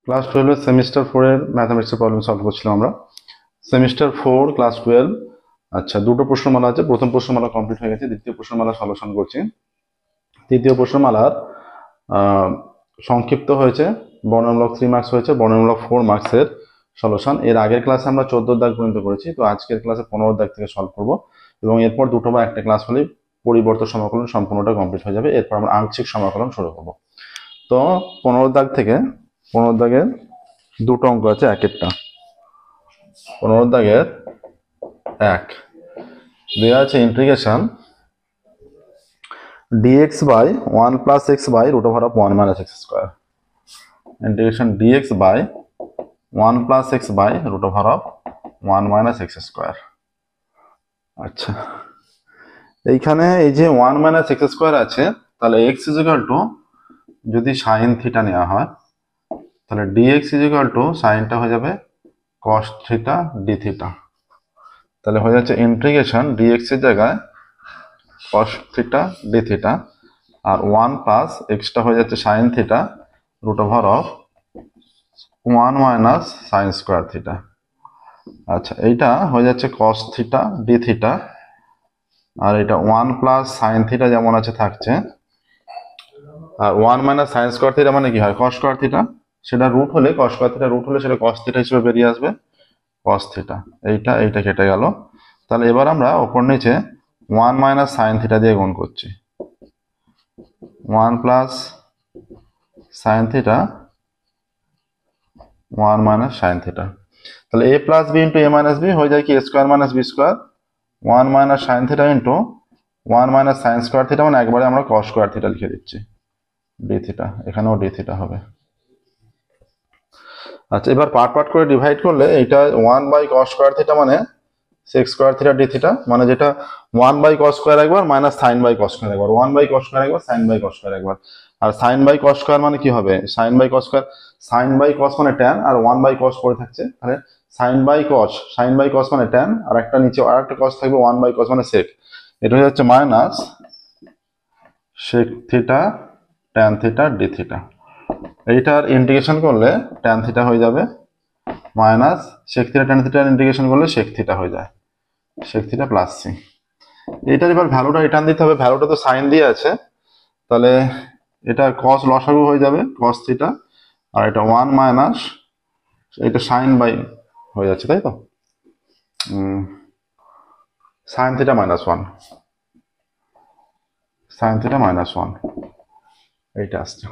Class 12 semester 4 এর ম্যাথমেটিক্সের problem solve করছিলাম আমরা। Semester 4 class 12। আচ্ছা, দুটো প্রশ্নমালা আছে। প্রথম প্রশ্নমালা কমপ্লিট হয়ে গেছে, দ্বিতীয় প্রশ্নমালা সলিউশন করছি। তৃতীয় প্রশ্নমালার সংক্ষিপ্ত হয়েছে, বর্ণনামূলক 3 মার্কস হয়েছে, বর্ণনামূলক 4 মার্কসের সলিউশন। এর আগের ক্লাসে আমরা 14 দাগ পর্যন্ত করেছি, তো আজকের ক্লাসে 15 দাগ থেকে সলভ করব এবং এরপর দুটো বা একটা ক্লাস হলেই পরিবর্তন সমাকলন সম্পূর্ণটা কমপ্লিট হয়ে যাবে। এরপর আমরা আংশিক সমাকলন শুরু করব। তো 15 দাগ থেকে 15 দাগের দুটো অঙ্ক আছে, এক একটা। 15 দাগের এক দেওয়া আছে integration dx by 1 plus x by root over of 1 minus x square. Integration dx by 1 plus x by root over of 1 minus x square. আচ্ছা, এইখানে এই যে 1 minus x square আছে, তাহলে x is equal to যদি sin theta নেওয়া হয়, তাহলে dx is equal to সাইনটা হয়ে যাবে cos থিটা d থিটা। তাহলে হয়ে যাচ্ছে ইন্টিগ্রেশন dx এর জায়গায় cos থিটা d থিটা, আর 1 প্লাস এক্সটা হয়ে যাচ্ছে sin theta root over of 1 minus sin square theta. আচ্ছা, এইটা হয়ে যাচ্ছে cos থিটা d থিটা, আর এটা 1 প্লাস sin থিটা যেমন আছে থাকছে, আর 1 মাইনাস sin স্কোয়ার থিটা মানে কি হয়, cos স্কোয়ার থিটা। সেটা রুট হলে cos স্কোয়ার থিটা রুট হলে সেটা cos থিটা হিসেবে বেরিয়ে আসবে, cos থিটা। এইটা কেটে গেল। তাহলে এবার আমরা ওপর নিচে 1 মাইনাস sin থিটা দিয়ে গুণ করছি। 1 plus sin theta 1 minus sin theta. তাহলে a plus b into a minus b হয়ে যায় কি a square minus b square. 1 minus sin theta into 1 minus sin square theta, মানে একবারে আমরা cos স্কোয়ার থিটা লিখে দিচ্ছি, d থিটা। এখানেও d থিটা হবে। আচ্ছা, এবার পার্ট করে ডিভাইড করলে এইটা 1 বাই cos স্কোয়ার থিটা মানে sec square theta d theta, মানে যেটা 1 বাই cos স্কোয়ার একবার minus sin by cos square একবার, 1 বাই cos স্কোয়ার একবার sin বাই cos স্কোয়ার একবার। আর sin বাই cos স্কোয়ার মানে কি হবে, sin by cos square, sin by cos মানে tan, আর 1 বাই cos পড়ে থাকছে, তাহলে sin বাই cos মানে tan, আর একটা নিচে আর একটা cos থাকবে 1 বাই cos মানে sec। এটা হয়ে যাচ্ছে minus sec theta tan theta d theta. এইটার ইন্টিগ্রেশন করলে tan থিটা হয়ে যাবে মাইনাস sec থিটা tan থিটার ইন্টিগ্রেশন করলে sec থিটা হয়ে যায়, sec থিটা প্লাস c। এটার এবার ভ্যালুটা রিটার্ন দিতে হবে, ভ্যালুটা তো সাইন দিয়ে আছে, তাহলে এটা cos লসাগু হয়ে যাবে cos থিটা, আর এটা 1 মাইনাস এটা সাইন বাই হয়ে যাচ্ছে, তাই তো sine theta minus 1, sine theta minus 1 এইটা আসছে।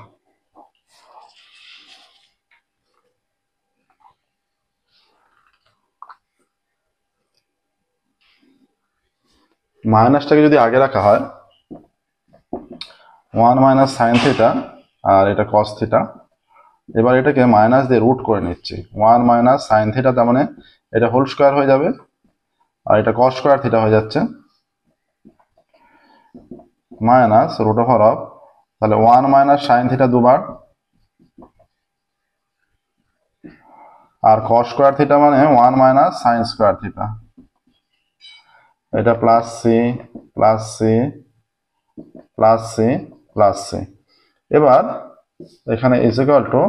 মাইনাসটাকে যদি আগে রাখা হয় 1 মাইনাস সাইন থিটা আর এটা cos থিটা, এবার এটাকে মাইনাস দিয়ে রুট করে নিচ্ছি। 1 মাইনাস সাইন থিটা, তার মানে এটা হোল স্কোয়ার হয়ে যাবে, আর এটা cos স্কোয়ার থিটা হয়ে যাচ্ছে মাইনাস রুট ওভার অফ, তাহলে 1 মাইনাস সাইন থিটা দুবার, আর cos স্কোয়ার থিটা মানে 1 মাইনাস সাইন স্কোয়ার থিটা। এটা plus C plus C plus C plus C. এবার এখানে is equal to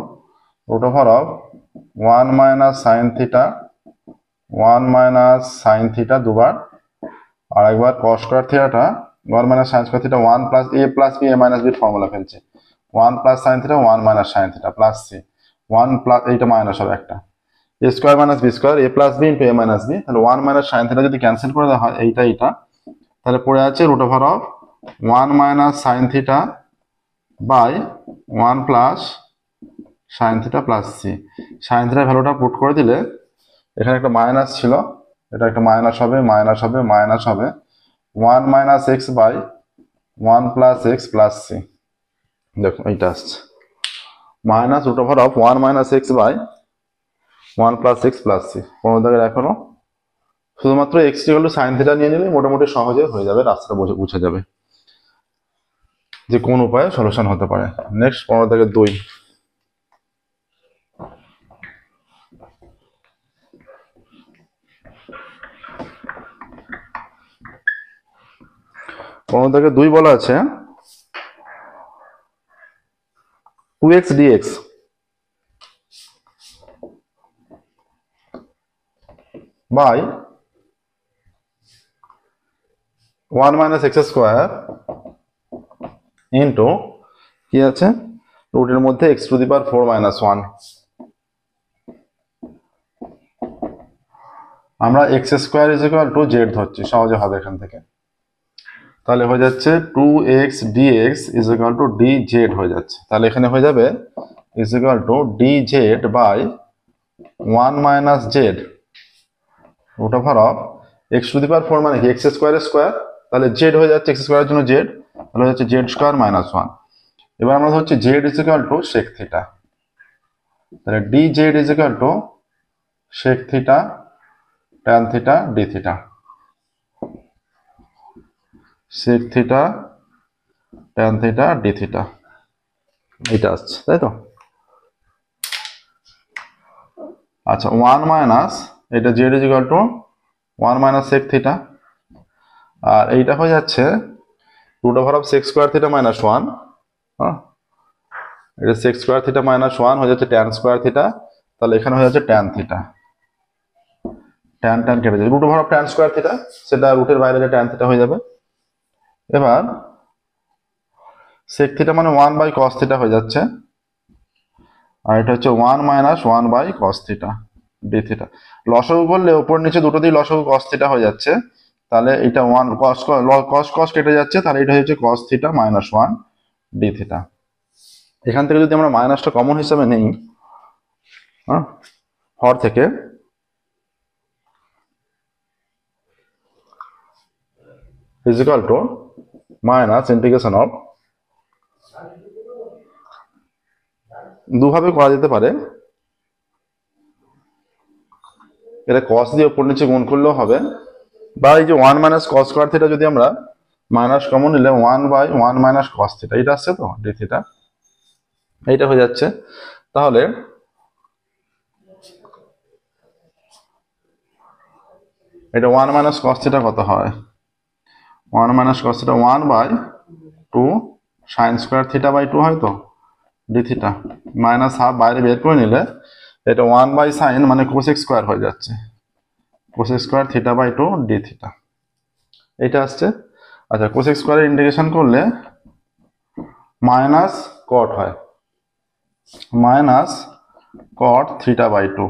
root over of 1 minus sine theta 1 minus sine theta দুবার, আর একবার cos square থিটাটা 1 minus sine square theta 1 plus A plus B A minus বির formula ফেলছে, 1 plus sine theta 1 minus sine theta plus C 1 plus এইটা minus হবে একটা এ square minus b square a plus b into a minus b. তাহলে 1 minus sine theta যদি cancel করে দেওয়া হয় এইটা, তাহলে পড়ে আছে root over of 1 minus sine theta by 1 plus sine theta plus c. Sine থিটার ভ্যালুটা পুট করে দিলে এখানে একটা মাইনাস ছিল, এটা একটা মাইনাস হবে মাইনাস হবে মাইনাস হবে 1 minus x by 1 plus x plus C. দেখো এইটা আসছে minus root over of 1 minus x by 1 plus x plus c. কোনো জায়গায় এখনো শুধুমাত্র x equal to sine theta নিয়ে নিলে মোটামুটি সহজে হয়ে যাবে, রাস্তাটা বুঝে যাবে যে কোন উপায়ে সলিউশন হতে পারে। নেক্সট 15 থেকে 2, 15 থেকে 2 বলা আছে 2x dx by 1 minus x square into কি আছে রুটের মধ্যে x to the power 4 minus 1। আমরা x square is equal to z ধরছি, সহজে হবে এখান থেকে। তাহলে হয়ে যাচ্ছে 2x dx is equal to dz হয়ে যাচ্ছে। তাহলে এখানে হয়ে যাবে is equal to dz by 1 minus Z root over of X to the power 4 মানে কি এক্স স্কোয়ার স্কোয়ার, তাহলে জেড হয়ে যাচ্ছে এক্স স্কোয়ারের জন্য জেড, তাহলে হচ্ছে জেড স্কোয়ার মাইনাস 1। এবার আমরা হচ্ছে Z is equal to sec theta, তাহলে dz is equal to sec theta tan theta d theta, sec theta tan theta d theta, এটা আসছে তাই তো। আচ্ছা 1 মাইনাস এটা Z is equal to 1 minus sec theta, আর এইটা হয়ে যাচ্ছে root over of sec square theta minus 1। হ্যাঁ, এটা সেক স্কোয়ার থিটা মাইনাস 1 হয়ে যাচ্ছে ট্যান স্কোয়ার থিটা, তাহলে এখানে হয়ে যাচ্ছে ট্যান থিটা, ট্যান ট্যান কেটে যাবে, root over of tan square theta সেটা রুটের বাইরে যে ট্যান থিটা হয়ে যাবে। এবার সেক থিটা মানে 1 বাই কস থিটা হয়ে যাচ্ছে, আর এটা হচ্ছে 1 minus 1 by cos theta d theta. লসাগু করলে উপর নিচে দুটো দিয়ে লসাগু কস থিটা হয়ে যাচ্ছে, তাহলে এটা 1 কস কস কেটে যাচ্ছে, তাহলে এটা হচ্ছে cos theta minus 1 D theta. এখান থেকে যদি আমরা মাইনাসটা কমন হিসাবে নেই, হ্যাঁ, হর থেকে, is equal to minus integration of, দুভাবে করা যেতে পারে, এটা কস দিয়ে উপর নিচে গুণ করলেও হবে, বা এই যে 1 মাইনাস কস স্কোয়ার থিটা যদি আমরা মাইনাস কমন নিলে 1 বাই 1 মাইনাস কস থিটা, এটা আসছে তো ডি থিটা, এইটা হয়ে যাচ্ছে। তাহলে এটা 1 মাইনাস কস থিটা কত হয়, 1 minus cos theta 1 by 2 sine square theta by 2 হয় তো ডি থিটা, মাইনাস হাফ বাইরে বের করে নিলে এটা 1 বাই সাইন মানে কোসেক স্কোয়ার হয়ে যাচ্ছে, cosec square theta by 2 d theta, এটা আসছে। আচ্ছা কোসেক স্কোয়ারের ইন্টিগ্রেশন করলে মাইনাস কট হয়, minus cot theta by 2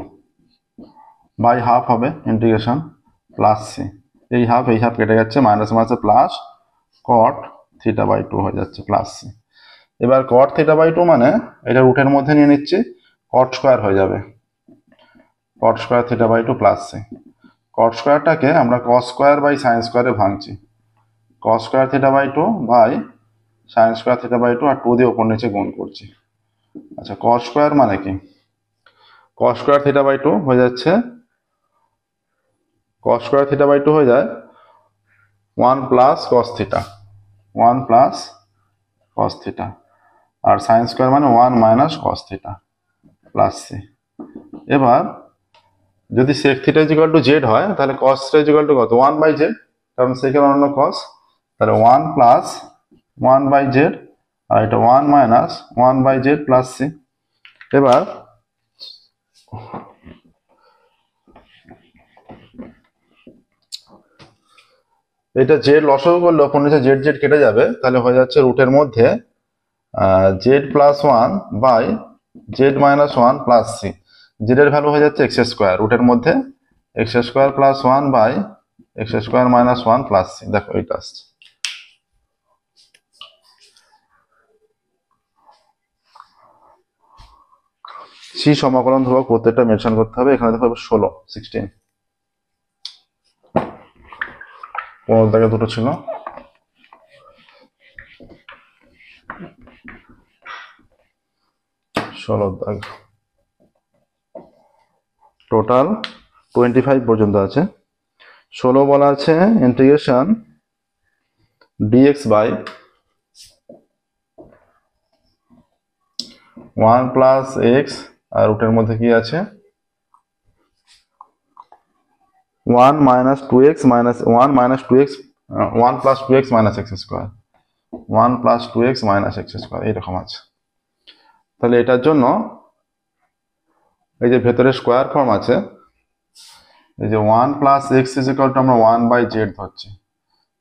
by half হবে ইন্টিগ্রেশন প্লাস সি, এই হাফ কেটে যাচ্ছে, মাইনাস মাইনাসে প্লাস কট থিটা বাই 2 হয়ে যাচ্ছে প্লাস সি। এবার কট থিটা বাই 2 মানে এটা রুটের মধ্যে নিয়ে নিচ্ছি, কট স্কোয়ার হয়ে যাবে, cot square theta by 2 plus C. Cot স্কোয়ারটাকে আমরা কস স্কোয়ার বাই সাইন স্কোয়ারে ভাঙছি, cos square theta by 2 by sine square theta by 2 আর 2 দিয়ে উপর নিচে গুণ করছি। আচ্ছা কস স্কোয়ার মানে কি, কস স্কোয়ার থিটা বাই 2 হয়ে যাচ্ছে, কস স্কোয়ার থিটা বাই 2 হয়ে যায় 1 plus cos theta, 1 plus cos theta, আর সাইন স্কোয়ার মানে 1 minus cos theta plus C. এবার যদি sec theta is equal to Z হয় তাহলে cos theta is equal to কত 1 বাই জেড, কারণ সেকের অন্য কস, তাহলে 1 প্লাস 1 বাই জেড, আর এটা 1 minus 1 by Z plus C. এবার এটা জেড লসাগু করলে ওপর নিচে জেড জেড কেটে যাবে, তাহলে হয়ে যাচ্ছে রুটের মধ্যে Z plus 1 by Z minus 1 plus C, Z এর ভ্যালু হয়ে যাচ্ছে এক্স স্কোয়ার, রুটের মধ্যে X square plus 1 by X square minus 1 plus C. দেখো এটা আসছে। সি সমাকলন ধ্রুবক প্রত্যেকটা মেনশন করতে হবে। এখানে দেখো 16 15 দাগে দুটো ছিল, দাগ টোটাল 25 পর্যন্ত আছে। 16 বলা আছে integration dx by 1 plus X, আর রুটের মধ্যে কি আছে 1 minus 2x minus 1 minus 2x 1 plus 2x minus x square, 1 plus 2x minus x square, এইরকম আছে। তাহলে এটার জন্য এই যে ভেতরে স্কোয়ার ফর্ম আছে, এই যে 1 plus x is equal to আমরা 1 বাই জেড ধরছি,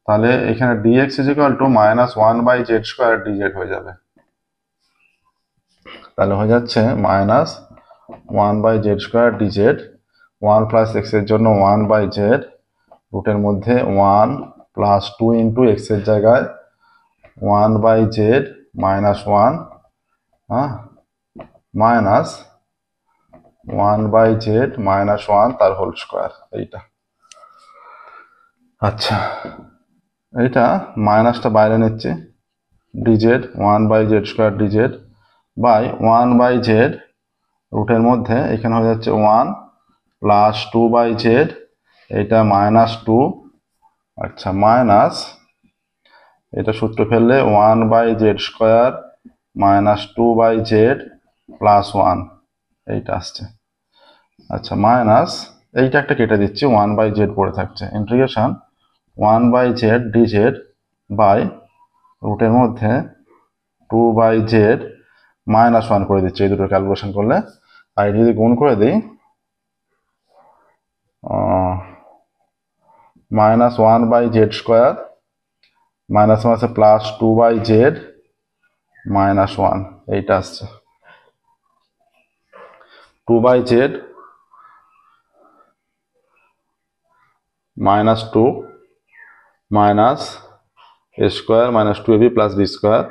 তাহলে এখানে dx is equal to minus 1 by Z square dz হয়ে যাবে। তাহলে হয়ে যাচ্ছে minus 1 by Z square dz, 1 plus x এর জন্য 1 বাই জেড, রুটের মধ্যে 1 প্লাস 2 ইন্টু এক্স এর জায়গায় 1 বাই জেড মাইনাস 1, হ্যাঁ, মাইনাস 1 বাই জেড মাইনাস 1 তার হোল স্কোয়ার। এইটা আচ্ছা, এইটা মাইনাসটা বাইরে নিচ্ছে, dz 1 by Z square dz by 1 by z, রুটের মধ্যে এখানে হয়ে যাচ্ছে 1 প্লাস 2 বাই জেড, এটা মাইনাস 2, আচ্ছা, মাইনাস এটা সূত্র ফেললে 1 by Z square minus 2 by Z plus 1, এইটা আসছে। আচ্ছা, মাইনাস এইটা একটা কেটে দিচ্ছি, 1 বাই জেড পড়ে থাকছে, integration 1 by Z DZ by রুটের মধ্যে 2 বাই জেড মাইনাস 1 করে দিচ্ছি এই দুটো ক্যালকুলেশন করলে। আর যদি গুণ করে দিই, minus 1 by Z square minus আছে প্লাস 2 বাই জেড মাইনাস 1, এইটা আসছে। 2 by Z minus 2 minus A square minus 2ab plus B square,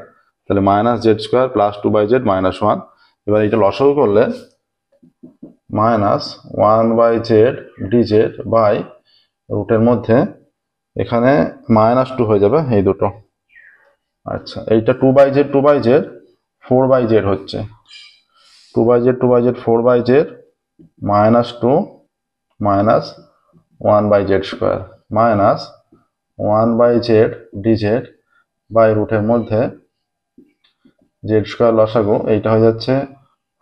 তাহলে minus Z square plus 2 by Z minus 1। এবার এটা লসাগু করলে minus 1 by Z DZ by রুটের মধ্যে এখানে মাইনাস 2 হয়ে যাবে এই দুটো। আচ্ছা, এইটা 2 by z 2 by z 4 by z হচ্ছে, 2 by z 2 by z 4 by Z minus 2 minus 1 by Z square minus 1 by Z DZ by রুটের মধ্যে জেড স্কোয়ার লসাগু, এইটা হয়ে যাচ্ছে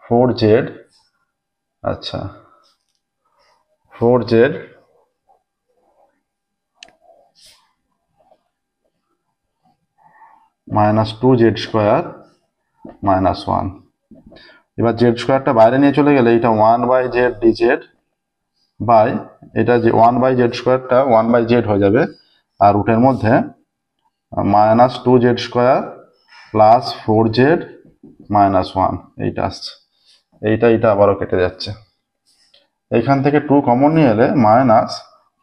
4 জেড, আচ্ছা 4 Z minus 2 Z square minus 1। এবার জেড স্কোয়ারটা বাইরে নিয়ে চলে গেলে এটা 1 বাই জেড ডিজেড বাই এটা যে 1 বাই জেড স্কোয়ারটা 1 বাই জেড হয়ে যাবে, আর রুটের মধ্যে minus 2 Z square plus 4 Z minus 1, এইটা আসছে। এইটা আবারও কেটে যাচ্ছে, এইখান থেকে 2 কমন নিয়ে এলে মাইনাস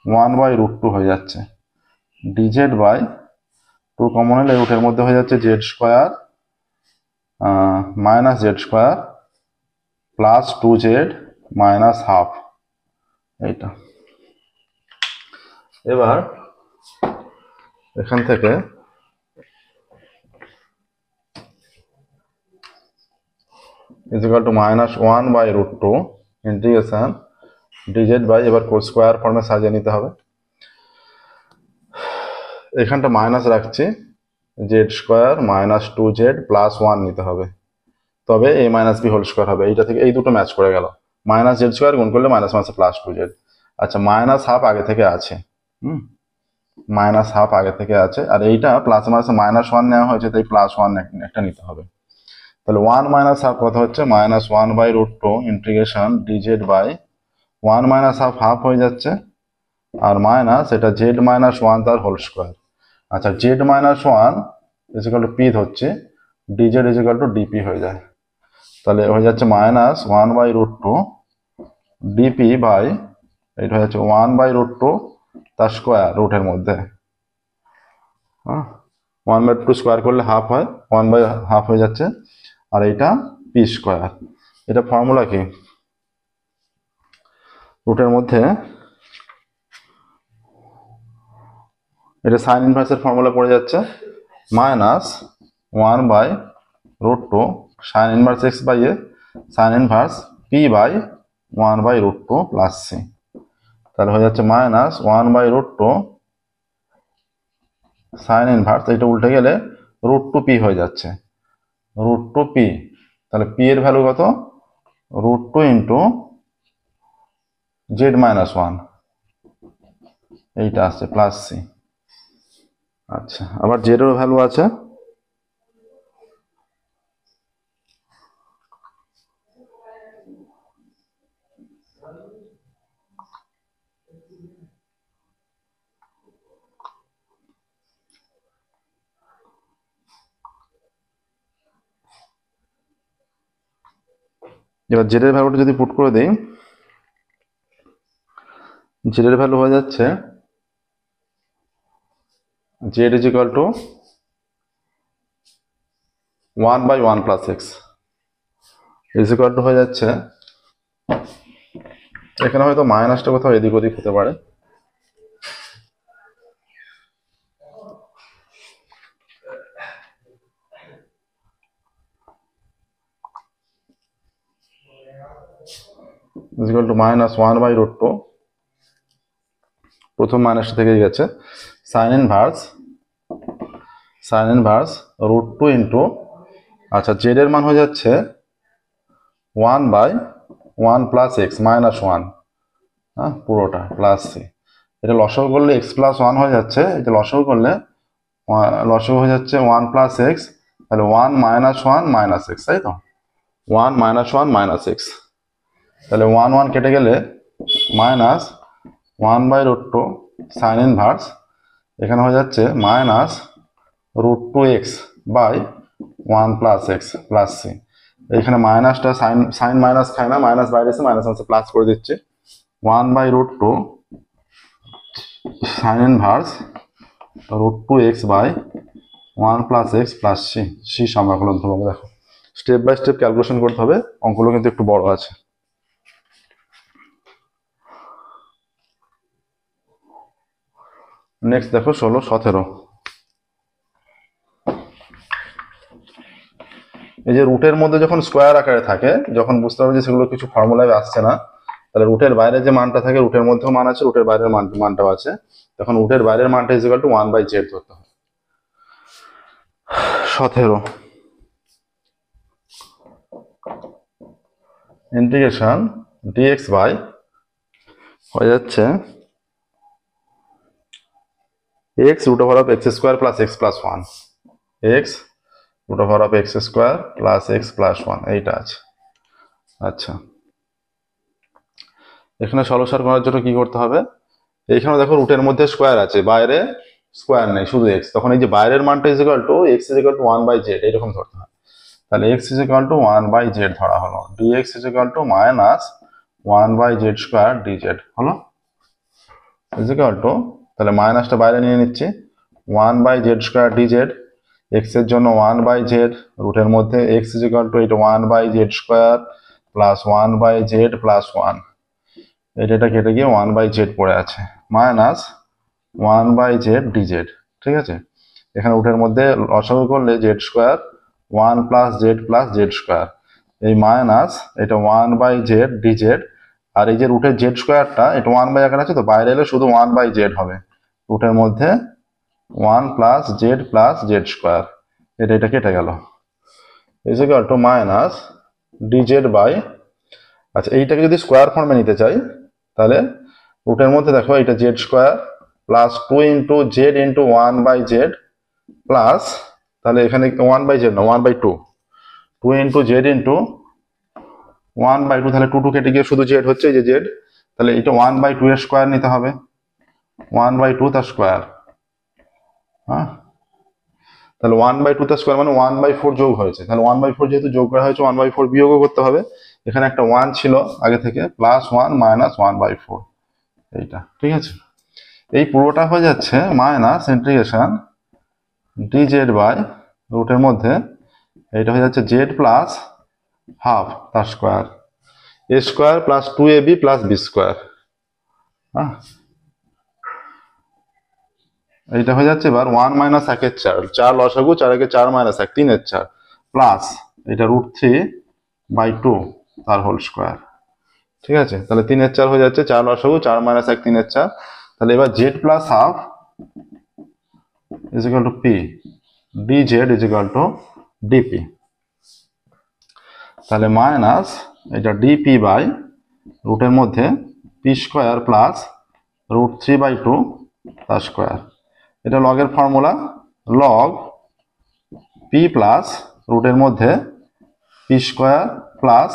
1 বাই রুট 2 হয়ে যাচ্ছে, ডিজেড বাই 2 কমন এলে রুটের মধ্যে হয়ে যাচ্ছে z square minus Z square plus 2 z minus half, এইটা। এবার এখান থেকে is equal to minus 1 by root 2 integration DZ by, এবার স্কোয়ার ফর্মে সাজিয়ে নিতে হবে। এখানটা মাইনাস রাখছি, z square minus 2 z plus 1 নিতে হবে, তবে a minus B whole square হবে। এইটা থেকে এই দুটো ম্যাচ করে গেল, মাইনাস জেড স্কোয়ার গুণ করলে মাইনাস মাইনাস প্লাস 2 জেড। আচ্ছা, মাইনাস হাফ আগে থেকে আছে, মাইনাস হাফ আগে থেকে আছে, আর এইটা প্লাস মাইনাস মাইনাস 1 নেওয়া হয়েছে, তাই প্লাস 1 একটা নিতে হবে। তাহলে 1 মাইনাস হাফ কত হচ্ছে, minus 1 by root 2 integration DZ by 1 minus half half হয়ে যাচ্ছে, আর মাইনাস এটা জেড মাইনাস 1 তার হোল স্কোয়ার। আচ্ছা, Z minus 1 is equal to P ধরছে, d z is equal to d p হয়ে যায়, তাহলে হয়ে যাচ্ছে minus 1 by root 2 d p by এটা হয়ে যাচ্ছে 1 বাই রুট 2 তার স্কোয়ার রুটের মধ্যে, 1 বাই 2 স্কোয়ার করলে হাফ হয়, 1 বাই হাফ হয়ে যাচ্ছে, আর এটা পি স্কোয়ার। এটা ফর্মুলা কি, রুটের মধ্যে এটা সাইন ইনভার্সের ফর্মুলা পড়ে যাচ্ছে, minus 1 by root 2 sine inverse x by a sine inverse p by 1 by root 2 plus c, তাহলে হয়ে যাচ্ছে minus 1 by root 2 sine inverse, এটা উল্টে গেলে রুট 2 পি হয়ে যাচ্ছে, রুট 2 পি, তাহলে পি এর ভ্যালু কত, রুট 2 ইন্টু জেড মাইনাস 1, এইটা আসছে প্লাস সি। আচ্ছা, আবার জেড এর ভ্যালু আছে, এবার জেড এর ভ্যালুটা যদি পুট করে দিই, জেড এর ভ্যালু হয়ে যাচ্ছে Z is equal two 1/1 plus x is equal two হয়ে যাচ্ছে, এখানে হয়তো মাইনাসটা কোথাও এদিক ওদিক হতে পারে, ইজ ইকুয়াল টু -1/√2, প্রথম মাইনাসটা থেকে গেছে, সাইন ইনভার্স √2 ইন্টু, আচ্ছা জেড এর মান হয়ে যাচ্ছে 1/1 প্লাস এক্স -1, হ্যাঁ পুরোটা প্লাস সি, এটা লসাগু করলে এক্স প্লাস 1 হয়ে যাচ্ছে, এটা লসাগু করলে লসাগু হয়ে যাচ্ছে 1 প্লাস এক্স, তাহলে 1 -1 মাইনাস এক্স, তাই তো 1 -1 মাইনাস এক্স, তাহলে 1 কেটে গেলে -1/√2 সাইন ইনভার্স, এখানে হয়ে যাচ্ছে -√2x by 1 plus x plus c, এখানে মাইনাসটা সাইন মাইনাস খায় না, মাইনাস বাইরে এসে মাইনাস আছে প্লাস করে দিচ্ছে, 1/√2 sine inverse √2x by 1 plus x plus c সমাকলন ধরবো। দেখো স্টেপ বাই স্টেপ ক্যালকুলেশন করতে হবে, অঙ্কগুলো কিন্তু একটু বড় আছে। নেক্সট দেখো 16, 17, এই যে রুটের মধ্যে যখন স্কোয়ার আকারে থাকে, যখন বুঝতে হবে যে সেগুলো কিছু ফর্মুলায় আসছে না, তাহলে রুটের বাইরে যে মানটা থাকে, রুটের মধ্যেও মান আছে, রুটের বাইরের মানটাও আছে, তখন রুটের বাইরের মানটা ইজ ইকুয়াল টু 1/z ধরতে হবে। 17 ইন্টিগ্রেশন dx বাই হয়ে যাচ্ছে x √(x² + x + 1), x √(x² + x + 1), এইটা আছে। আচ্ছা এখানে সলিউশন করার জন্য কি করতে হবে, এইখানে দেখো রুটের মধ্যে স্কোয়ার আছে, বাইরে স্কোয়ার নেই, শুধু x, তখন এই যে বাইরের মানটা is equal two x is equal two 1/z এইরকম ধরতে হয়, তাহলে x is equal two 1/z ধরা হলো, dx is equal two -1/z² dz হলো, ইজ ইকুয়াল টু, তাহলে মাইনাসটা বাইরে নিয়ে নিচ্ছি, 1/z² dz, x এর জন্য 1/z, রুটের মধ্যে x ইজ ইকুয়াল টু এটা 1/z² প্লাস 1/z প্লাস 1, এটা কেটে গিয়ে 1/z পড়ে আছে, মাইনাস 1/z dz, ঠিক আছে। এখানে রুটের মধ্যে লসাগু করলে z² 1 plus z plus z², এই মাইনাস এটা 1/z dz, আর এই যে রুটের z²টা এটা 1/, আকার আছে তো বাইরে এলে শুধু 1/z হবে, রুটের মধ্যে 1 প্লাস z প্লাস z², এটা কেটে গেল, is equal to minus dz by, আচ্ছা এইটাকে যদি স্কোয়ার ফর্মে নিতে চাই, তাহলে রুটের মধ্যে দেখো এটা z² plus 2 into z into 1/z plus, তাহলে এখানে 1/z না 1/2, 2 ইন্টু z ইন্টু 1/2, তাহলে 2 কেটে গিয়ে শুধু z হচ্ছে, এই যে z, তাহলে এটা 1/2 এর স্কোয়ার নিতে হবে, 1/2 তার স্কোয়ার, হ্যাঁ তাহলে 1/2 তার স্কোয়ার মানে 1/4 যোগ হয়েছে, তাহলে 1/4 যেহেতু যোগ করা হয়েছে 1/4 বিয়োগও করতে হবে, এখানে একটা 1 ছিল আগে থেকে, প্লাস 1 মাইনাস 1/4, এইটা ঠিক আছে। এই পুরোটা হয়ে যাচ্ছে মাইনাস ইন্টিগ্রেশন dz বাই রুটের মধ্যে এইটা হয়ে যাচ্ছে z প্লাস হাফ তার square, a² plus 2ab plus b², হ্যাঁ এইটা হয়ে যাচ্ছে এবার 1 মাইনাস 1 এর 4, 4 লসাগু, 4 একে 4 মাইনাস 1 3 এর 4 প্লাস এটা √3/2 তার হোল স্কোয়ার, ঠিক আছে। তাহলে 3 এর 4 হয়ে যাচ্ছে, 4 লসাগু, 4 মাইনাস 1 3 এর 4, তাহলে এবার z plus half is equal two p, dz is equal two dp, তাহলে মাইনাস এটা dp বাই রুটের মধ্যে p² প্লাস √3/2 তার স্কোয়ার, এটা লগের ফর্মুলা, লগ p প্লাস রুটের মধ্যে p² প্লাস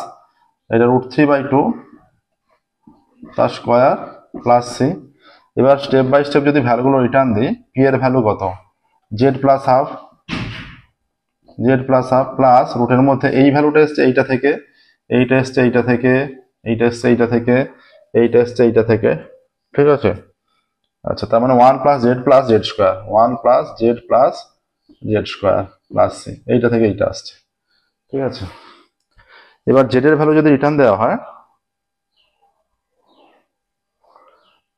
এটা √3/2 তার স্কোয়ার প্লাস c। এবার স্টেপ বাই স্টেপ যদি ভ্যালুগুলো রিটার্ন দিই, p এর ভ্যালু কত, z প্লাস হাফ প্লাস রুটের মধ্যে এই ভ্যালুটা এসছে এইটা থেকে, এইটা এসছে এইটা থেকে, এইটা এসছে এইটা থেকে, এইটা এসছে এইটা থেকে, ঠিক আছে। আচ্ছা, তার মানে 1 plus z plus z square, 1 plus z plus z square plus C, এইটা থেকে এইটা আসছে, ঠিক আছে। এবার জেড এর ভ্যালু যদি রিটার্ন দেওয়া হয়,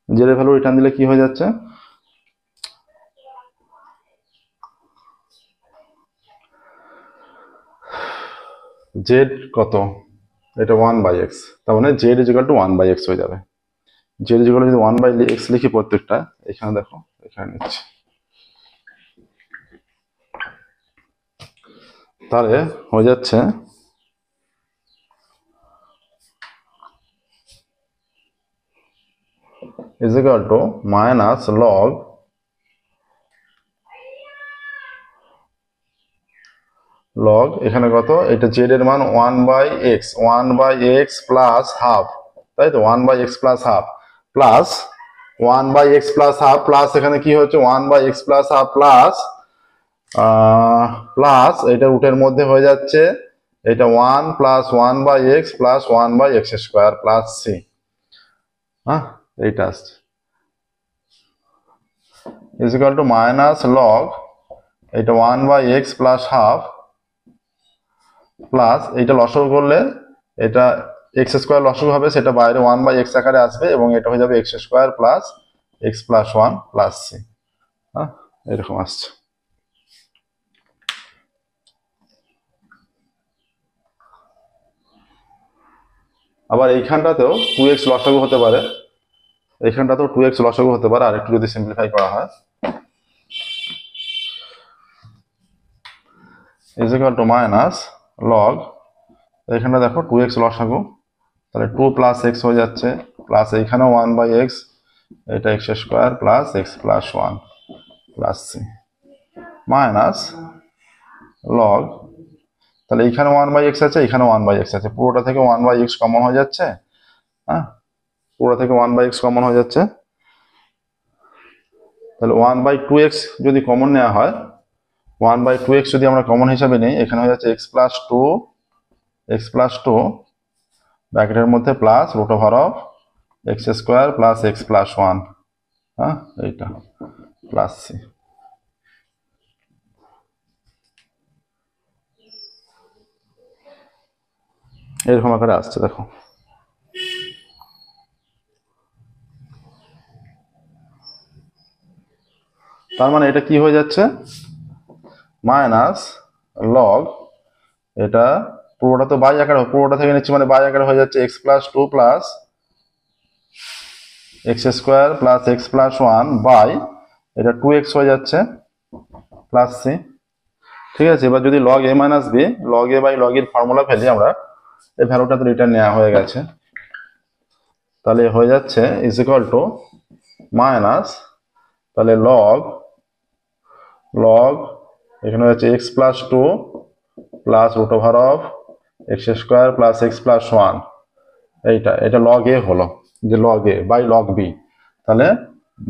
জেড এর ভ্যালু রিটার্ন দিলে কি হয়ে যাচ্ছে, জেড কত, এটা 1/x, তার মানে জেড ইজিক্যাল টু 1/x হয়ে যাবে। জেড ইজিক্যাল যদি 1/x লিখি প্রত্যেকটা, এখানে দেখো, এখানে নিচ্ছি, তাহলে হয়ে যাচ্ছে ইজিক্যাল টু মাইনাস লগ এখানে কত, এটা জেড এর মান 1/x প্লাস হাফ, তাই তো 1/x plus half plus 1/x plus half plus এখানে কি হচ্ছে 1/x plus half plus plus এটা রুটের মধ্যে হয়ে যাচ্ছে এটা 1 plus 1/x plus 1/x square plus c, হ্যাঁ এইটা আসছে ইজিক্যাল টু মাইনাস লগ এটা 1/x প্লাস হাফ প্লাস এইটা লসগু করলে এটা এক্স স্কোয়ার লসগু হবে, সেটা বাইরে 1/x আকারে আসবে এবং এটা হয়ে যাবে x square plus x plus 1 plus c, হ্যাঁ এরকম আসছে। আবার এইখানটাতেও 2x লসগু হতে পারে, এইখানটাতেও 2x লসগু হতে পারে, আর একটু যদি সিম্পলিফাই করা হয়, is equal to minus log এখানটা দেখো 2x লসাগু, তাহলে 2 প্লাস এক্স হয়ে যাচ্ছে প্লাস এইখানেও 1/x, এটা x square plus x plus 1 plus C minus log, তাহলে এইখানে 1/x আছে, এখানে 1/x আছে, পুরোটা থেকে 1/x কমন হয়ে যাচ্ছে, হ্যাঁ পুরো থেকে 1/x কমন হয়ে যাচ্ছে, তাহলে 1/2x যদি কমন নেওয়া হয়, 1/2x যদি আমরা কমন হিসাবে নিই, এখানে হয়ে যাচ্ছে x প্লাস টু ব্র্যাকেটের মধ্যে plus root over of x square plus x plus 1, হ্যাঁ এইটা প্লাস সি, এরকম আকারে আসছে দেখো। তার মানে এটা কি হয়ে যাচ্ছে, মাইনাস লগ এটা পুরোটা তো বাই আকারে, পুরোটা থেকে নিচ্ছি মানে বাই আকারে হয়ে যাচ্ছে x plus two plus x square plus x plus 1 by এটা 2x হয়ে যাচ্ছে প্লাস সি, ঠিক আছে। এবার যদি log a minus b, log a by log এর ফর্মুলা ফেলি আমরা, এই ভ্যালুটা তো রিটার্ন নেওয়া হয়ে গেছে, তাহলে হয়ে যাচ্ছে ইজ ইকুয়াল টু মাইনাস, তাহলে লগ এখানে হচ্ছে x plus two plus root over of x square plus x plus 1, এটা লগ এ হলো, যে log a by log b, তাহলে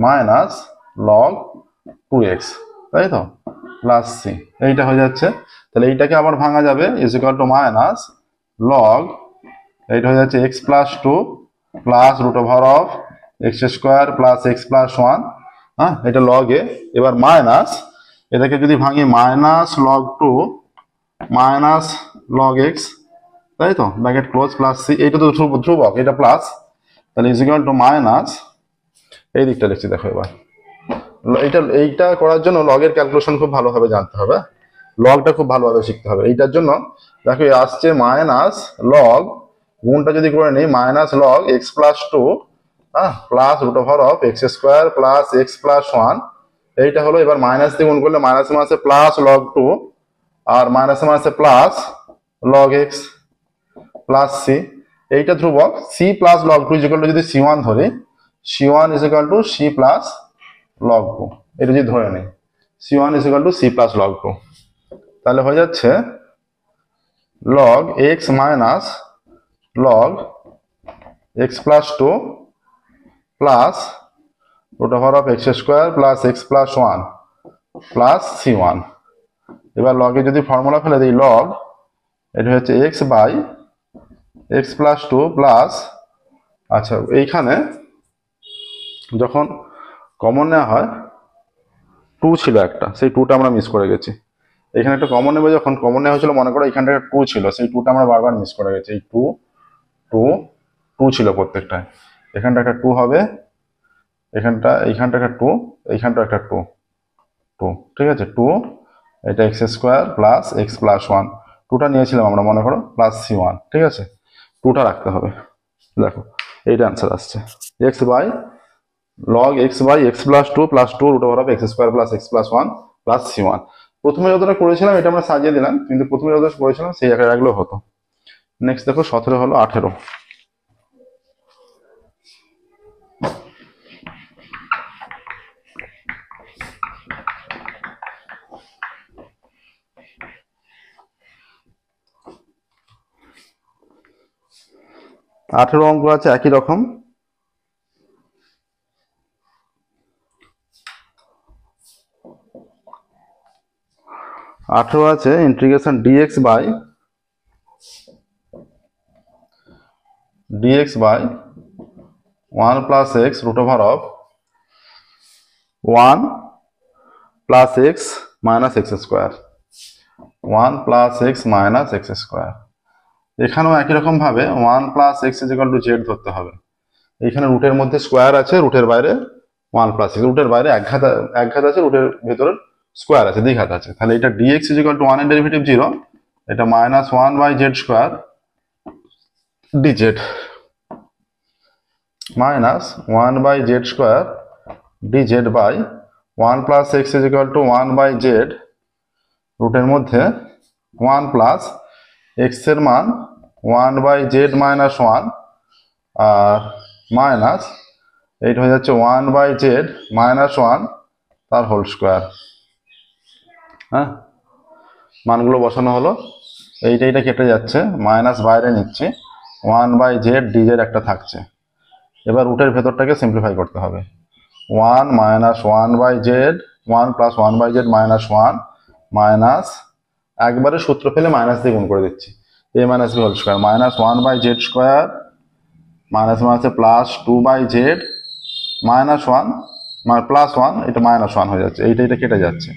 মাইনাস লগ 2x, তাই তো প্লাস সি, এইটা হয়ে যাচ্ছে। তাহলে এইটাকে আবার ভাঙা যাবে, is equal to minus log এইটা হয়ে যাচ্ছে x plus two plus root over of x square plus x plus 1, হ্যাঁ এটা লগ এ, এবার মাইনাস এটাকে যদি ভাঙি minus log two minus log x, তাই তো ব্র্যাকেট ক্লোজ প্লাস সি, এইটা তো ধ্রুবক এটা প্লাস, তাহলে ইজ ইকুয়াল টু মাইনাস, এই দিকটা লিখছি দেখো। এবার এইটা করার জন্য লগের ক্যালকুলেশন খুব ভালোভাবে জানতে হবে, লগটা খুব ভালোভাবে শিখতে হবে। এইটার জন্য দেখো আসছে মাইনাস লগ, গুণটা যদি করে নিই minus log X plus two, হ্যাঁ plus root over of x square plus x plus 1, এইটা হলো। এবার মাইনাস দিয়ে গুণ করলে মাইনাসে মাসে প্লাস লগ টু আর মাইনাসে মাসে plus log X plus C, এইটা ধ্রুবক, C plus log two is equal to যদি c1 ধরি, c1 is equal to c plus log two, এটা যদি ধরে নিই c1 is equal to c plus log two, তাহলে হয়ে যাচ্ছে log X minus log X plus two plus root over of x square plus x plus 1 plus c1। এবার লগে যদি ফর্মুলা ফেলে দিই, লগ এটা হচ্ছে x by x plus two plus, আচ্ছা এইখানে যখন কমন নেওয়া হয় টু ছিল একটা, সেই টুটা আমরা মিস করে গেছি। এখানে একটা কমন নেবে, যখন কমন নেওয়া হয়েছিল মনে করো এখানটা টু ছিল, সেই টুটা আমরা বারবার মিস করে গেছি। এই টু টু টু ছিল প্রত্যেকটায়, এখানটা একটা টু হবে, এইখানটা একটা টু, এইখানটা একটা টু টু, ঠিক আছে। টু, এটা x square plus x plus one, টুটা নিয়েছিলাম আমরা মনে করো প্লাস সি ওয়ান, ঠিক আছে। টুটা রাখতে হবে, দেখো এইটা অ্যান্সার আসছে x by log x by x plus two root over of x square plus x plus one plus c one. প্রথমে যতটা করেছিলাম এটা আমরা সাজিয়ে দিলাম, কিন্তু প্রথমে যতটা করেছিলাম সেই জায়গায় রাখলেও হতো। নেক্সট দেখো 17 হলো 18। অঙ্ক আছে একই রকম। আছে integration dx by 1 plus x root over of 1 plus x minus x square, 1 plus x minus x square. এখানেও একই রকম ভাবে 1 plus x is equal to z ধরতে হবে। এখানে রুটের মধ্যে স্কোয়ার আছে, রুটের বাইরে 1 প্লাস এক্স, রুটের বাইরে এক ঘাত আছে, রুটের ভেতরে স্কোয়ার আছে, দ্বিঘাত আছে। তাহলে এটা ডিএক্স ইজ ইকুয়াল টু 1 এর ডেরিভেটিভ 0, এটা minus 1 by Z square dz, minus 1 by Z square dz by 1 plus x is equal to 1 by z, রুটের মধ্যে 1 প্লাস এক্স এর মান 1 বাই জেড মাইনাস 1, আর মাইনাস এইটা হয়ে যাচ্ছে 1 বাই জেড মাইনাস 1 তার হোল স্কোয়ার। হ্যাঁ, মানগুলো বসানো হলো, এইটা কেটে যাচ্ছে, মাইনাস বাইরে নিচ্ছি, 1 বাই জেড ডিজেড একটা থাকছে। এবার রুটের ভেতরটাকে সিম্পলিফাই করতে হবে, 1 minus 1 by Z, 1 plus 1 by Z minus 1, minus একবারে সূত্র ফেলে মাইনাস দিয়ে গুণ করে দিচ্ছি, A minus B whole square, minus 1 by Z square minus মাইনাসে plus 2 by Z minus 1 plus 1, এটা মাইনাস 1 হয়ে যাচ্ছে, এইটা কেটে যাচ্ছে,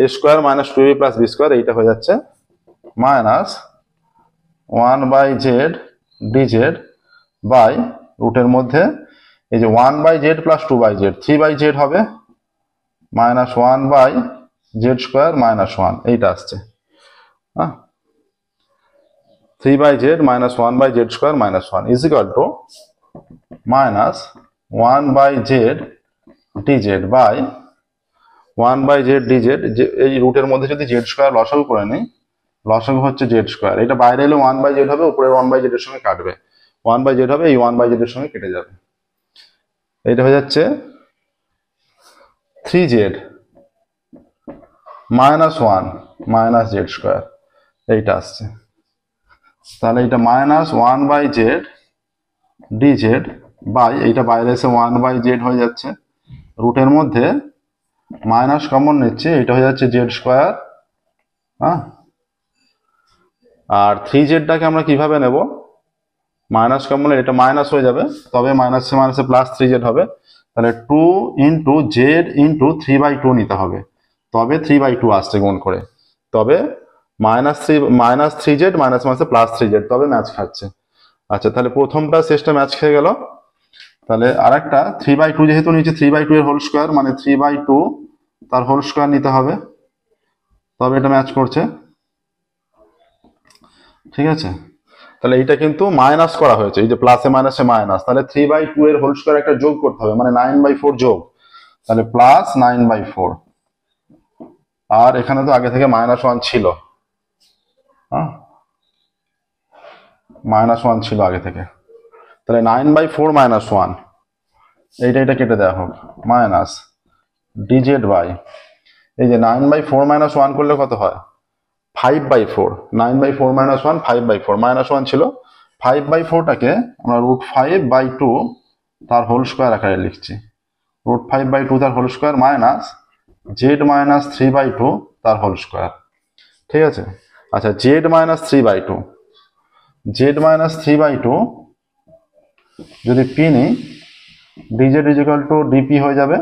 A square minus 2a plus B square, এইটা হয়ে যাচ্ছে minus 1 by Z DZ by রুটের মধ্যে এই যে 1 by Z plus 2 by Z, 3 by Z হবে, minus 1 by Z square minus 1, এইটা আসছে। হ্যাঁ, 3 by Z minus 1 by Z square minus 1 is equal to minus 1 by Z DZ by 1 by Z d z, এই রুটের মধ্যে যদি জেড স্কোয়ার লসাগু করে নিই, লসাগু হচ্ছে জেড স্কোয়ার, এটা বাইরে এলে 1 বাই জেড হবে, উপরে 1 বাই জেড এর সঙ্গে কাটবে, 1 বাই জেড হবে, এই 1 বাই জেড এর সঙ্গে কেটে যাবে, এইটা হয়ে যাচ্ছে 3z minus 1 minus Z square, এইটা আসছে। তাহলে এটা minus 1 by Z DZ by, এইটা বাইরে এসে 1 বাই জেড হয়ে যাচ্ছে, রুটের মধ্যে মাইনাস কমন নিচ্ছে, এটা হয়ে যাচ্ছে জেড স্কোয়ার। হ্যাঁ, আর 3zটাকে আমরা কিভাবে নেব, মাইনাস কমন, এটা মাইনাস হয়ে যাবে, তবে মাইনাসে মাইনাসে প্লাস 3z হবে, তাহলে 2 ইন্টু জেড ইন্টু 3/2 নিতে হবে, তবে 3/2 আসছে গুণ করে, তবে মাইনাস 3z মাইনাস মাইনাসে প্লাস 3z, তবে ম্যাচ খাচ্ছে। আচ্ছা, তাহলে প্রথমটা শেষটা ম্যাচ খেয়ে গেল, তাহলে আরেকটা 3/2 যেহেতু নিচে 3/2 এর হোল স্কোয়ার, মানে 3/2 তার হোল স্কোয়ার নিতে হবে, তবে এটা ম্যাচ করছে, ঠিক আছে। তাহলে এইটা কিন্তু মাইনাস করা হয়েছে, এই যে প্লাসে মাইনাসে মাইনাস, তাহলে 3/2 এর হোল স্কোয়ার একটা যোগ করতে হবে, মানে 9/4 যোগ, তাহলে প্লাস 9/4, আর এখানে তো আগে থেকে -1 ছিল, হ্যাঁ -1 ছিল আগে থেকে, তাহলে 9/4 -1, এইটা কেটে দেওয়া হোক, মাইনাস ডিজেড বাই, এই যে 9/4 -1 করলে কত হয়, 5/4, 9/4 -1 5/4, -1 ছিল, 5/4টাকে আমরা √5/2 তার হোল স্কোয়ার আকারে লিখছি, √5/2 তার whole square minus z minus 3/2 তার হোল স্কোয়ার, ঠিক আছে। আচ্ছা, জেড মাইনাস 3/2, জেড মাইনাস 3/2 যদি পি নিই, d z is equal to d p হয়ে যাবে।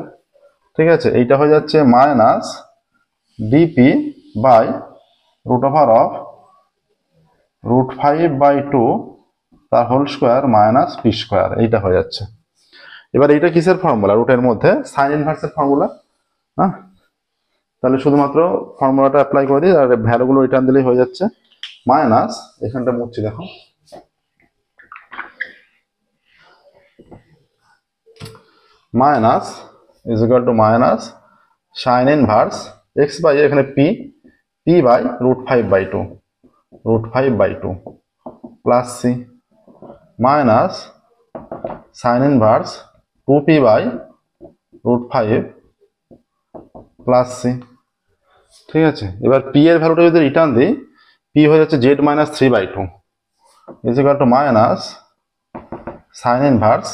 ঠিক আছে, এইটা হয়ে যাচ্ছে minus d p by root over of √5/2 তার whole square minus p square, এইটা হয়ে যাচ্ছে। এবার এইটা কিসের ফর্মুলা? রুটের মধ্যে সাইন ইনভার্সের ফর্মুলা। হ্যাঁ, তাহলে শুধুমাত্র ফর্মুলাটা অ্যাপ্লাই করে দিই আর ভ্যালুগুলো রিটার্ন দিলেই হয়ে যাচ্ছে। মাইনাস, এখানটা মুছছি দেখো, minus is equal to minus sine inverse x by, এখানে P, P by √5/2 plus C minus sine inverse 2p by √5 plus C. ঠিক আছে, এবার পি এর ভ্যালুটা যদি রিটার্ন দিই, পি হয়ে যাচ্ছে z minus 3/2 is equal to minus sine inverse,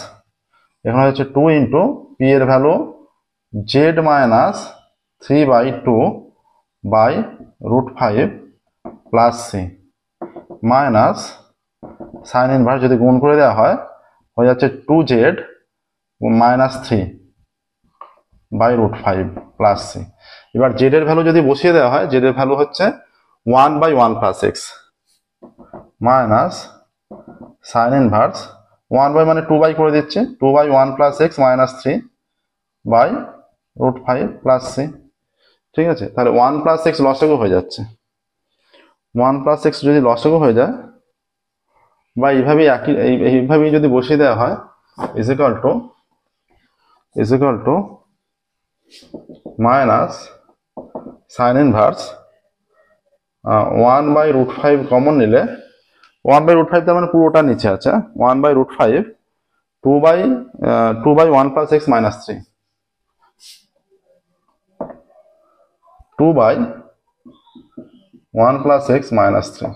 এখানে হচ্ছে 2 ইন্টু পি এর value z minus 3/2 by √5 plus C minus sine inverse যদি গুণ করে দেওয়া হয় হয়ে যাচ্ছে 2z minus 3 by √5 plus C. এবার জেড এর ভ্যালু যদি বসিয়ে দেওয়া হয়, জেড এর ভ্যালু হচ্ছে 1/1 plus x minus sine inverse 1 by মানে 2 বাই করে দিচ্ছে, 2/1 plus x minus 3 by √5 plus C. ঠিক আছে, তাহলে 1 প্লাস এক্স লসাগু হয়ে যাচ্ছে, 1 প্লাস এক্স যদি লসাগু হয়ে যায় বা এইভাবেই যদি বসিয়ে দেওয়া হয়, is equal to minus sine inverse 1/√5 common নিলে 1/√5 তার মানে পুরোটা নিচে আছে, 1/√5 2/1 plus x minus 3 2/1 plus x minus 3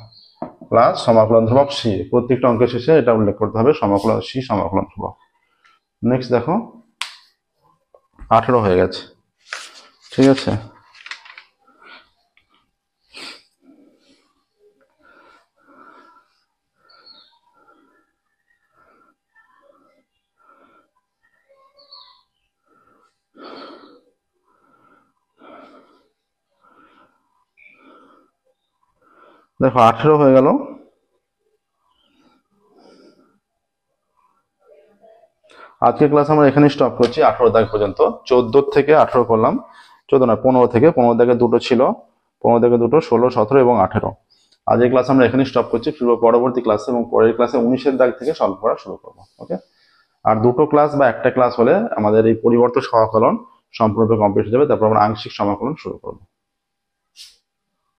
plus সমাকলন ধ্রুবক সি। প্রত্যেকটা অঙ্কের শেষে এটা উল্লেখ করতে হবে, সমাকলন সি সমাকলন ধ্রুবক। নেক্সট দেখো 18 হয়ে গেছে। ঠিক আছে, দেখো 18 হয়ে গেল। আজকের ক্লাস আমরা এখানে স্টপ করছি 18 দাগ পর্যন্ত। 14 থেকে 18 করলাম, 14 না 15 থেকে, 15 দাগে দুটো ছিল, 15 দাগে দুটো, 16, 17 এবং 18। আজকের ক্লাস আমরা এখানে স্টপ করছি, পরবর্তী ক্লাসে এবং পরের ক্লাসে 19 দাগ থেকে সলভ করা শুরু করবো। ওকে, আর দুটো ক্লাস বা একটা ক্লাস হলে আমাদের এই পরিবর্তন সমাকলন সম্পূর্ণরূপে কমপ্লিট হয়ে যাবে, তারপর আমরা আংশিক সমাকলন শুরু করবো।